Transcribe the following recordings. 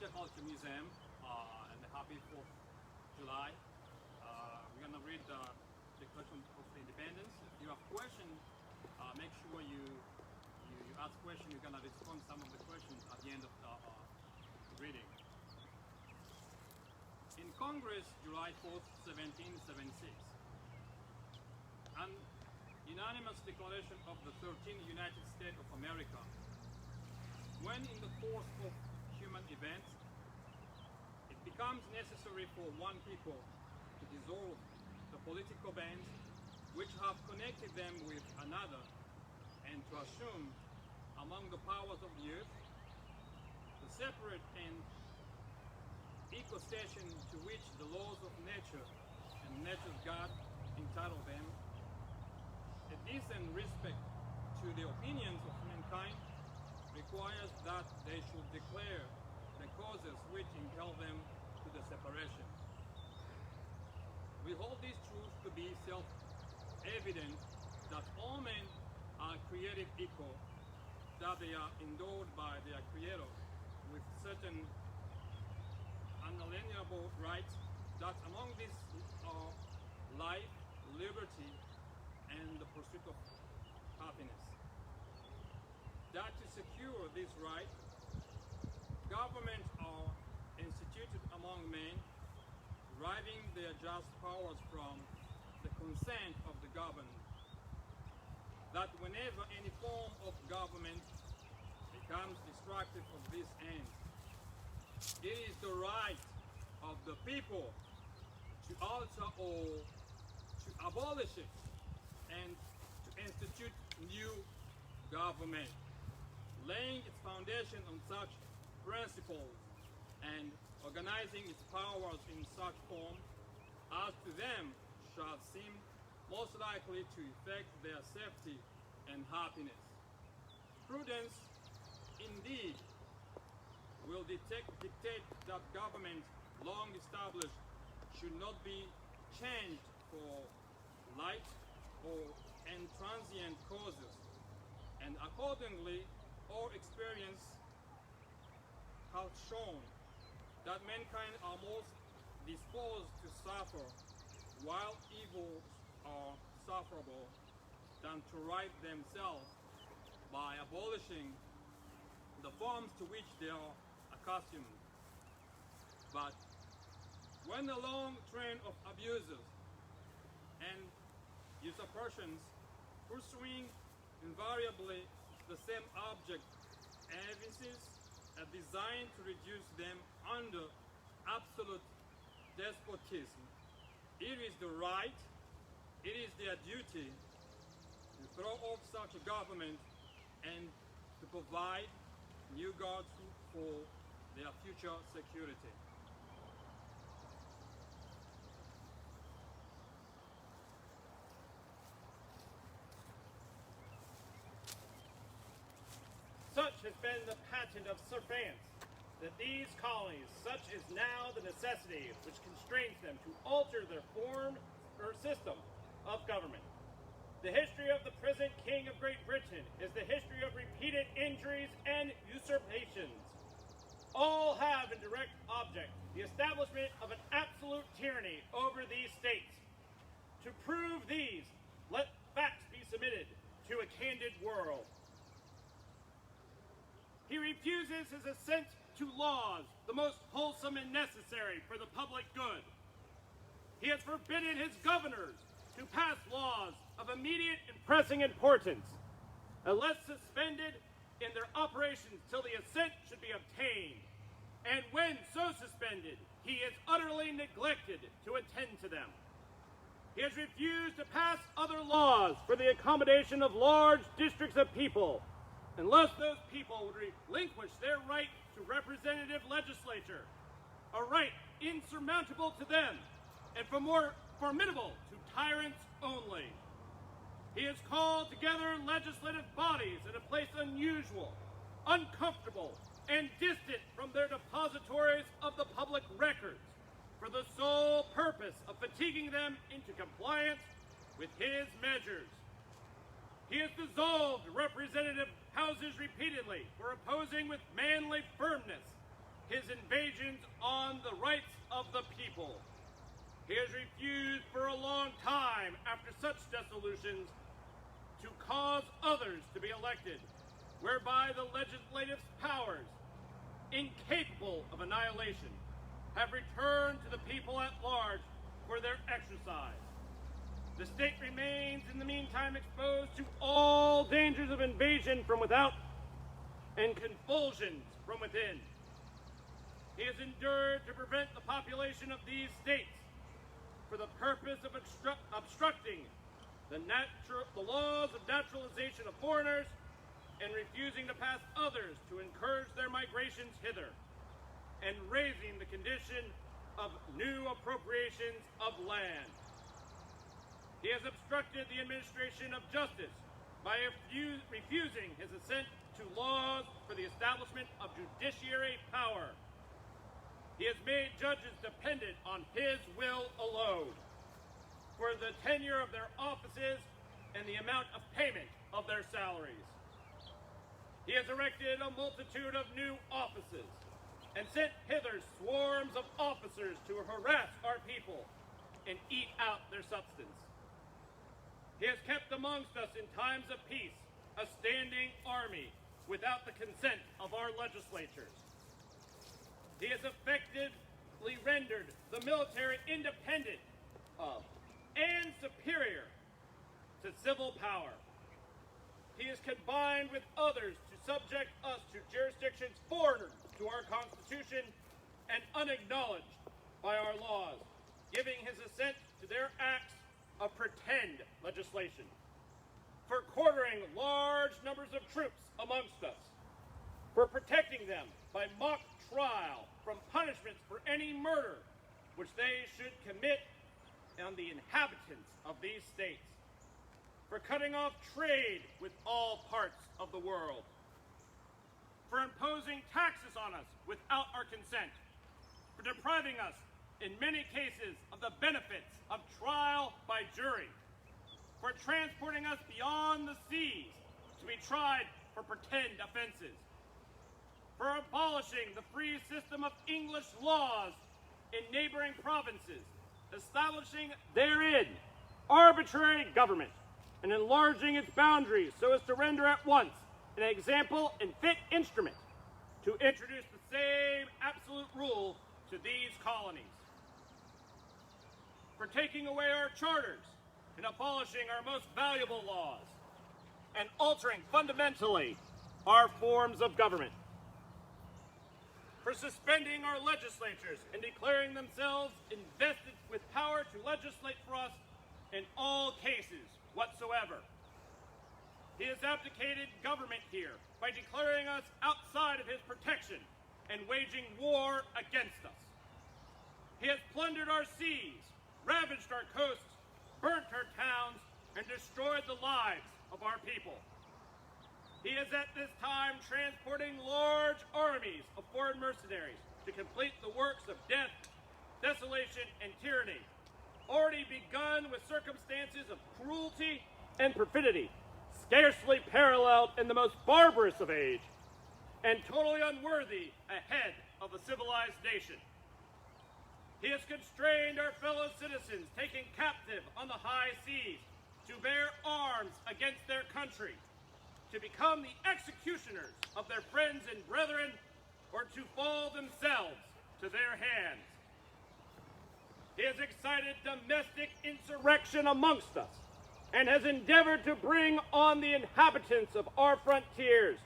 Culture Museum, and happy 4th of July. We're going to read the Declaration of Independence. If you have questions, make sure you ask questions. You're going to respond some of the questions at the end of the reading. In Congress, July 4th, 1776, an unanimous declaration of the 13th United States of America, when in the course of human events, it becomes necessary for one people to dissolve the political bands which have connected them with another, and to assume among the powers of the earth the separate and equal station to which the laws of nature and nature's God entitle them, a decent respect to the opinions of mankind requires that they should declare the causes which impel them to the separation. We hold this truth to be self-evident, that all men are created equal, that they are endowed by their Creator with certain unalienable rights, that among these are life, liberty, and the pursuit of happiness. That to secure this right, governments are instituted among men, deriving their just powers from the consent of the governed. That whenever any form of government becomes destructive of this end, it is the right of the people to alter or to abolish it and to institute new government, laying its foundation on such principles and organizing its powers in such form as to them shall seem most likely to effect their safety and happiness. Prudence, indeed, will dictate that government long established should not be changed for light and transient causes, and accordingly all experience has shown that mankind are most disposed to suffer while evils are sufferable than to right themselves by abolishing the forms to which they are accustomed. But when a long train of abusers and usurpations, pursuing invariably the same object, evinces a design to reduce them under absolute despotism, it is the right, it is their duty to throw off such a government and to provide new guards for their future security. Such has been the patent of Sir France, that these colonies, such is now the necessity which constrains them to alter their form or system of government. The history of the present King of Great Britain is the history of repeated injuries and usurpations. All have in direct object the establishment of an absolute tyranny over these states. To prove these, let facts be submitted to a candid world. He refuses his assent to laws, the most wholesome and necessary for the public good. He has forbidden his governors to pass laws of immediate and pressing importance, unless suspended in their operations till the assent should be obtained. And when so suspended, he is utterly neglected to attend to them. He has refused to pass other laws for the accommodation of large districts of people, unless those people would relinquish their right to representative legislature, a right insurmountable to them and more formidable to tyrants only. He has called together legislative bodies in a place unusual, uncomfortable, and distant from their depositories of the public records, for the sole purpose of fatiguing them into compliance with his measures. He has dissolved representative houses repeatedly for opposing with manly firmness his invasions on the rights of the people. He has refused for a long time after such dissolutions to cause others to be elected, whereby the legislative powers, incapable of annihilation, have returned to the people at large for their exercise. The state remains in the meantime exposed to all dangers of invasion from without and convulsions from within. He has endured to prevent the population of these states for the purpose of obstructing the laws of naturalization of foreigners and refusing to pass others to encourage their migrations hither, and raising the condition of new appropriations of land. He has obstructed the administration of justice by refusing his assent to laws for the establishment of judiciary power. He has made judges dependent on his will alone for the tenure of their offices and the amount of payment of their salaries. He has erected a multitude of new offices and sent hither swarms of officers to harass our people and eat out their substance. He has kept amongst us in times of peace a standing army without the consent of our legislatures. He has effectively rendered the military independent of and superior to civil power. He has combined with others to subject us to jurisdictions foreign to our Constitution and unacknowledged by our laws, giving his assent to their acts of pretend legislation, for quartering large numbers of troops amongst us, for protecting them by mock trial from punishments for any murder which they should commit on the inhabitants of these states, for cutting off trade with all parts of the world, for imposing taxes on us without our consent, for depriving us in many cases of the benefits of trial by jury, for transporting us beyond the seas to be tried for pretend offenses, for abolishing the free system of English laws in neighboring provinces, establishing therein arbitrary government, and enlarging its boundaries so as to render at once an example and fit instrument to introduce the same absolute rule to these colonies, for taking away our charters and abolishing our most valuable laws, and altering fundamentally our forms of government, for suspending our legislatures and declaring themselves invested with power to legislate for us in all cases whatsoever. He has abdicated government here by declaring us outside of his protection and waging war against us. He has plundered our seas, ravaged our coasts, burnt our towns, and destroyed the lives of our people. He is at this time transporting large armies of foreign mercenaries to complete the works of death, desolation, and tyranny, already begun with circumstances of cruelty and perfidy, scarcely paralleled in the most barbarous of age, and totally unworthy a head of a civilized nation. He has constrained our fellow citizens taken captive on the high seas to bear arms against their country, to become the executioners of their friends and brethren, or to fall themselves to their hands. He has excited domestic insurrection amongst us, and has endeavored to bring on the inhabitants of our frontiers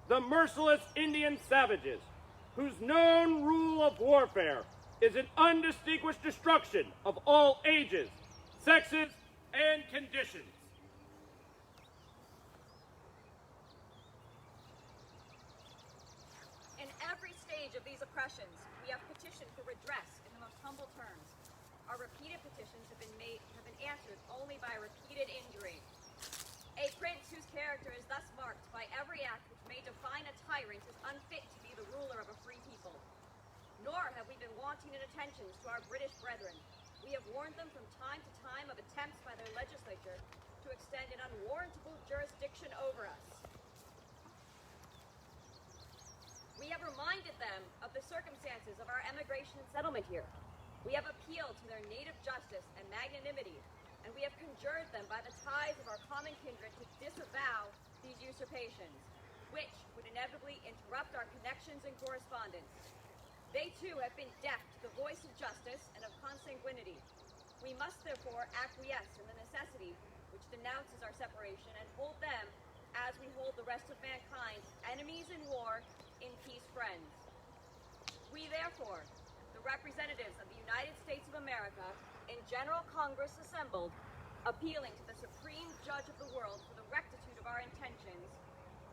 the merciless Indian savages, whose known rule of warfare is an undistinguished destruction of all ages, sexes, and conditions. In every stage of these oppressions, we have petitioned for redress in the most humble terms. Our repeated petitions have been answered only by repeated injury. A prince whose character is thus marked by every act which may define a tyrant is unfit to be the ruler of a free people. Nor have we been wanting in attentions to our British brethren. We have warned them from time to time of attempts by their legislature to extend an unwarrantable jurisdiction over us. We have reminded them of the settlement here. We have appealed to their native justice and magnanimity, and we have conjured them by the ties of our common kindred to disavow these usurpations, which would inevitably interrupt our connections and correspondence. They too have been deaf to the voice of justice and of consanguinity. We must therefore acquiesce in the necessity which denounces our separation and hold them, as we hold the rest of mankind, enemies in war, in peace friends. We therefore, the representatives of the United States of America, in General Congress assembled, appealing to the Supreme Judge of the world for the rectitude of our intentions,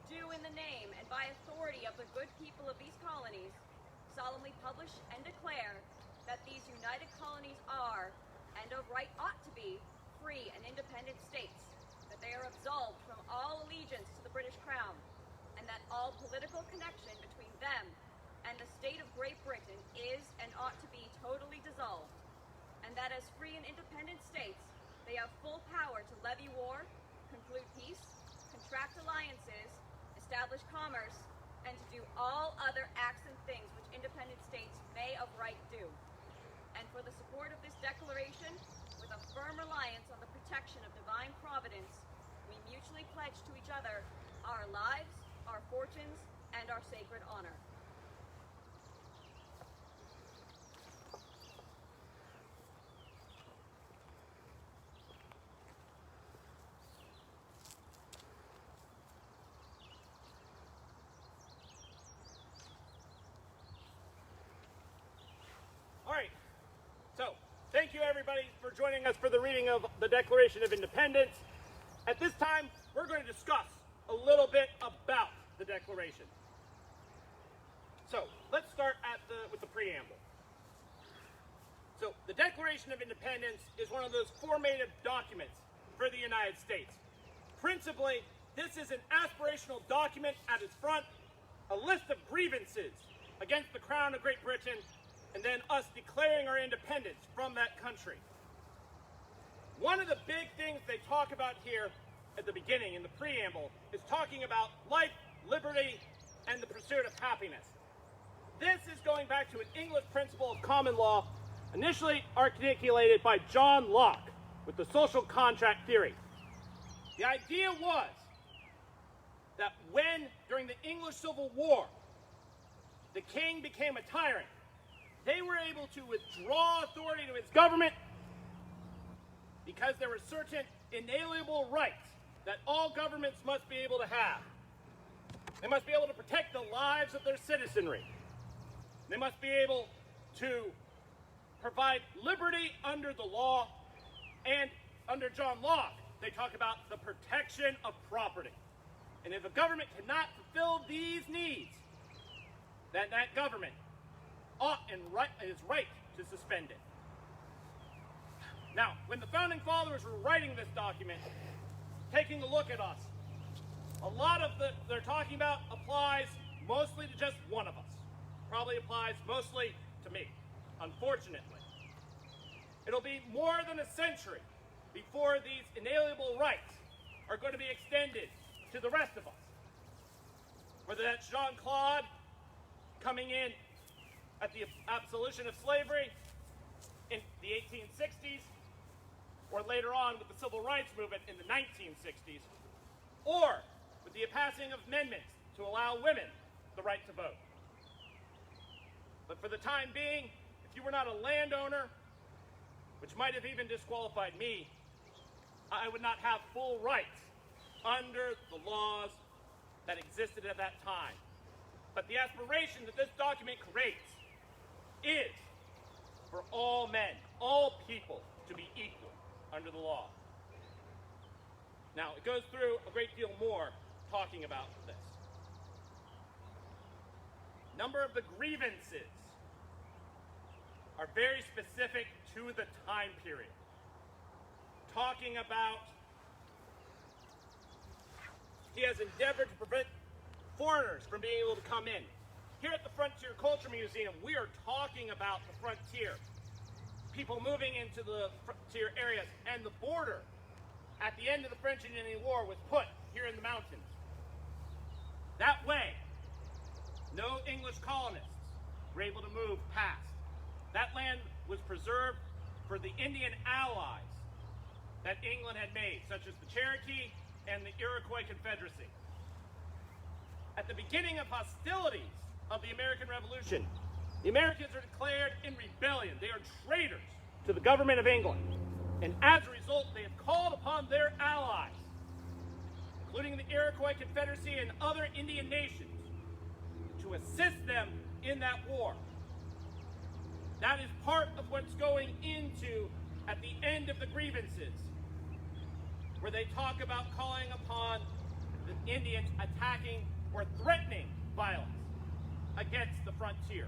do in the name and by authority of the good people of these colonies, solemnly publish and declare that these united colonies are, and of right ought to be, free and independent states, that they are absolved from all allegiance to the British Crown, and that all political connection between them and the state of Great Britain is and ought to be totally dissolved, and that as free and independent states, they have full power to levy war, conclude peace, contract alliances, establish commerce, and to do all other acts and things which independent states may of right do. And for the support of this declaration, with a firm reliance on the protection of divine providence, we mutually pledge to each other our lives, our fortunes, and our sacred honor. All right. So, thank you everybody for joining us for the reading of the Declaration of Independence. At this time, we're going to discuss a little bit about the Declaration. So, let's start with the preamble. So, the Declaration of Independence is one of those formative documents for the United States. Principally, this is an aspirational document at its front, a list of grievances against the Crown of Great Britain, and then us declaring our independence from that country. One of the big things they talk about here at the beginning in the preamble is talking about life, liberty, and the pursuit of happiness. This is going back to an English principle of common law, initially articulated by John Locke with the social contract theory. The idea was that when, during the English Civil War, the king became a tyrant, they were able to withdraw authority to his government because there were certain inalienable rights that all governments must be able to have. They must be able to protect the lives of their citizenry. They must be able to provide liberty under the law, and under John Locke, they talk about the protection of property. And if a government cannot fulfill these needs, then that government ought and is right to suspend it. Now, when the Founding Fathers were writing this document, taking a look at us, a lot of they're talking about applies mostly to just one of us. Probably applies mostly to me, unfortunately. It'll be more than a century before these inalienable rights are going to be extended to the rest of us. Whether that's Jean-Claude coming in at the absolution of slavery in the 1860s, or later on with the Civil Rights Movement in the 1960s, or with the passing of amendments to allow women the right to vote. But for the time being, if you were not a landowner, which might have even disqualified me, I would not have full rights under the laws that existed at that time. But the aspiration that this document creates is for all men, all people, to be equal under the law. Now, it goes through a great deal more talking about this. Number of the grievances are very specific to the time period. Talking about he has endeavored to prevent foreigners from being able to come in. Here at the Frontier Culture Museum, we are talking about the frontier. People moving into the frontier areas, and the border at the end of the French and Indian War was put here in the mountains. That way, no English colonists were able to move past. That land was preserved for the Indian allies that England had made, such as the Cherokee and the Iroquois Confederacy. At the beginning of hostilities of the American Revolution, the Americans are declared in rebellion. They are traitors to the government of England. And as a result, they have called upon their allies, including the Iroquois Confederacy and other Indian nations, to assist them in that war. That is part of what's going into at the end of the grievances, where they talk about calling upon the Indians attacking or threatening violence against the frontier.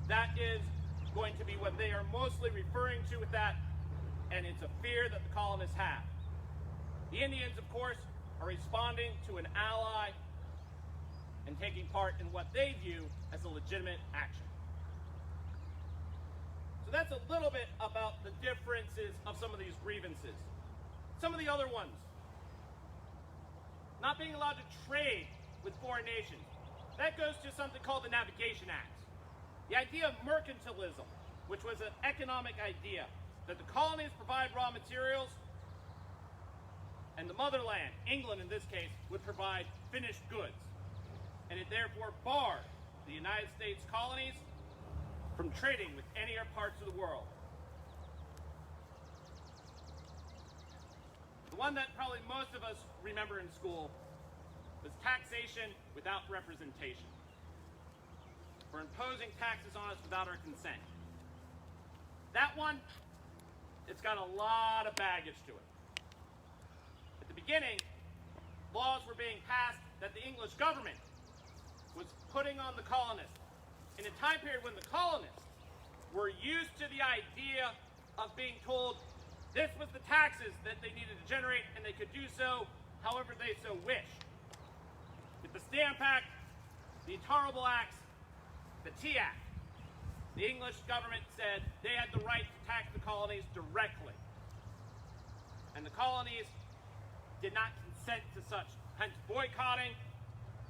That is going to be what they are mostly referring to with that, and it's a fear that the colonists have. The Indians, of course, are responding to an ally and taking part in what they view as a legitimate action. So that's a little bit about the differences of some of these grievances. Some of the other ones: not being allowed to trade with foreign nations. That goes to something called the Navigation Act. The idea of mercantilism, which was an economic idea, that the colonies provide raw materials and the motherland, England in this case, would provide finished goods. And it therefore barred the United States colonies from trading with any other parts of the world. The one that probably most of us remember in school was taxation without representation, for imposing taxes on us without our consent. That one, it's got a lot of baggage to it. At the beginning, laws were being passed that the English government was putting on the colonists in a time period when the colonists were used to the idea of being told this was the taxes that they needed to generate, and they could do so however they so wished. With the Stamp Act, the Inalienable Acts, the Tea Act, the English government said they had the right to tax the colonies directly. And the colonies did not consent to such, hence boycotting,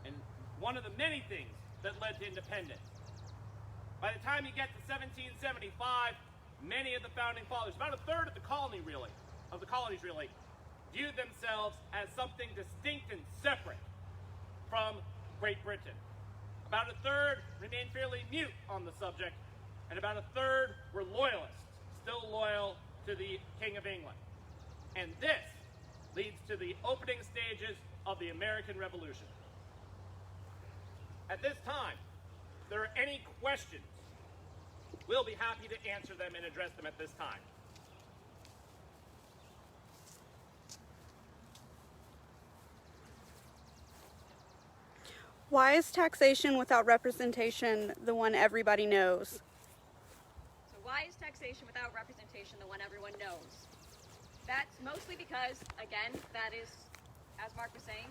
and one of the many things that led to independence. By the time you get to 1775, many of the founding fathers, about a third of the colonies really, viewed themselves as something distinct and separate from Great Britain. About a third remained fairly mute on the subject, and about a third were loyalists, still loyal to the King of England. And this leads to the opening stages of the American Revolution. At this time, if there are any questions, we'll be happy to answer them and address them at this time. Why is taxation without representation the one everybody knows? So why is taxation without representation the one everyone knows? That's mostly because, again, that is, as Mark was saying,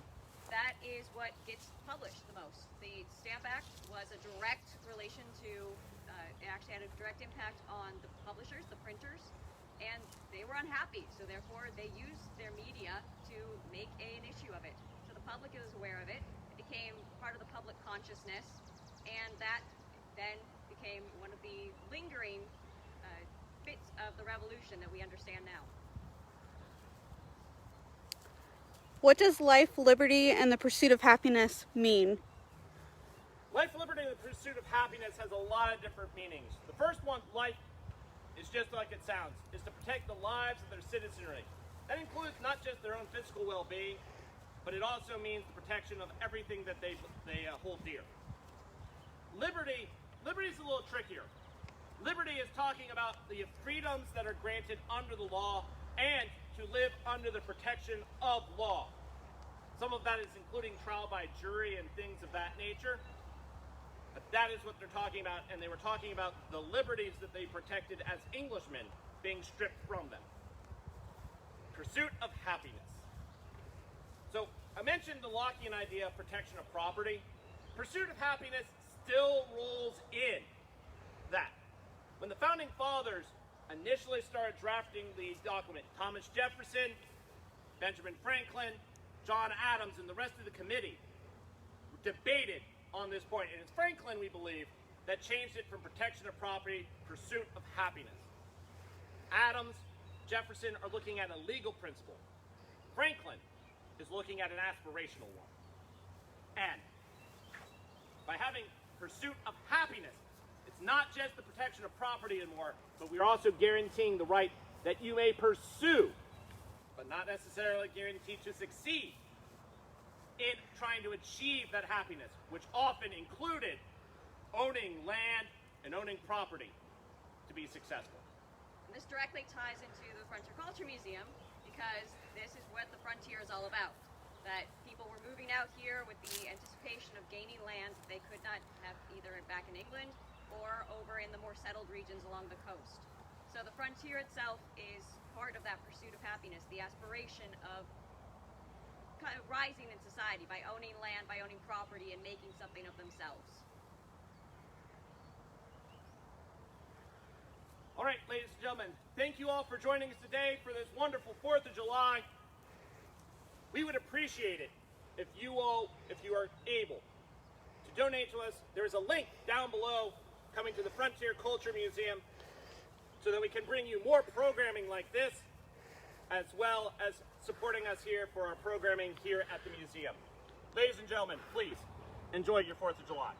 that is what gets published the most. The Stamp Act was a direct relation to, it actually had a direct impact on the publishers, the printers, and they were unhappy. So therefore, they used their media to make an issue of it. So the public is aware of it. It became part of the public consciousness, and that then became one of the lingering bits of the revolution that we understand now. What does life, liberty, and the pursuit of happiness mean? Life, liberty, and the pursuit of happiness has a lot of different meanings. The first one, life, is just like it sounds, is to protect the lives of their citizenry. That includes not just their own physical well-being, but it also means the protection of everything that they hold dear. Liberty is a little trickier. Liberty is talking about the freedoms that are granted under the law and to live under the protection of law. Some of that is including trial by jury and things of that nature. But that is what they're talking about, and they were talking about the liberties that they protected as Englishmen being stripped from them. Pursuit of happiness. So I mentioned the Lockean idea of protection of property. Pursuit of happiness still rolls in that. When the Founding Fathers initially started drafting the document, Thomas Jefferson, Benjamin Franklin, John Adams, and the rest of the committee debated on this point. And it's Franklin, we believe, that changed it from protection of property, pursuit of happiness. Adams, Jefferson are looking at a legal principle. Franklin is looking at an aspirational one. And by having pursuit of happiness, it's not just the protection of property anymore, but we're also guaranteeing the right that you may pursue, but not necessarily guaranteed to succeed in trying to achieve that happiness, which often included owning land and owning property to be successful. And this directly ties into the Frontier Culture Museum, because this is what the frontier is all about. That people were moving out here with the anticipation of gaining land that they could not have either back in England or over in the more settled regions along the coast. So the frontier itself is part of that pursuit of happiness, the aspiration of kind of rising in society by owning land, by owning property, and making something of themselves. All right, ladies and gentlemen, thank you all for joining us today for this wonderful 4th of July. We would appreciate it if you are able to donate to us. There is a link down below coming to the Frontier Culture Museum so that we can bring you more programming like this, as well as supporting us here for our programming here at the museum. Ladies and gentlemen, please enjoy your 4th of July.